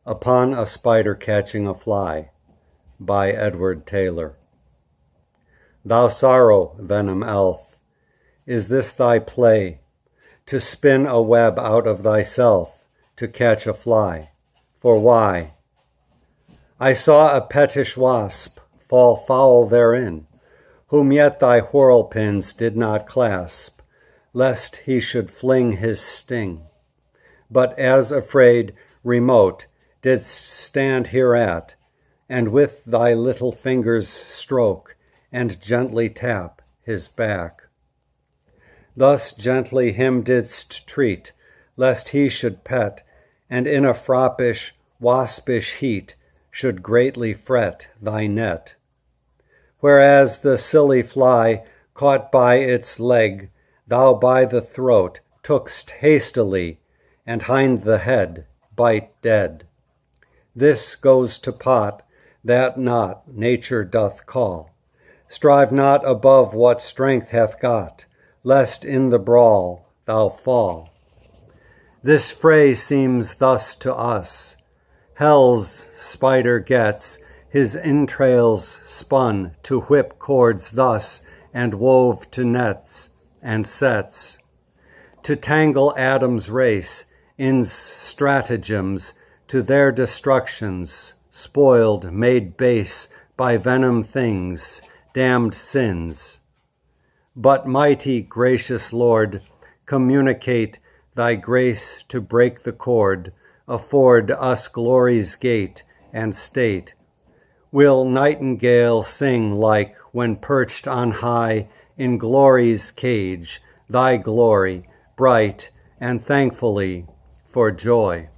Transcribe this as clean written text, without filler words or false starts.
Upon a Spider Catching a Fly by Edward Taylor. Thou sorrow, venom elf, is this thy play, to spin a web out of thyself, to catch a fly? For why? I saw a pettish wasp fall foul therein, whom yet thy whirlpins did not clasp, lest he should fling his sting, but as afraid, remote, didst stand hereat, and with thy little fingers stroke, and gently tap his back. Thus gently him didst treat, lest he should pet, and in a froppish, waspish heat should greatly fret thy net. Whereas the silly fly, caught by its leg, thou by the throat tookst hastily, and hind the head bite dead. This goes to pot, that not nature doth call. Strive not above what strength hath got, lest in the brawl thou fall. This fray seems thus to us. Hell's spider gets his entrails spun to whip cords thus, and wove to nets and sets, to tangle Adam's race in stratagems, to their destructions, spoiled, made base by venom things, damned sins. But mighty, gracious Lord, communicate thy grace to break the cord, afford us glory's gate and state. Will nightingale sing like when perched on high in glory's cage, thy glory, bright and thankfully for joy?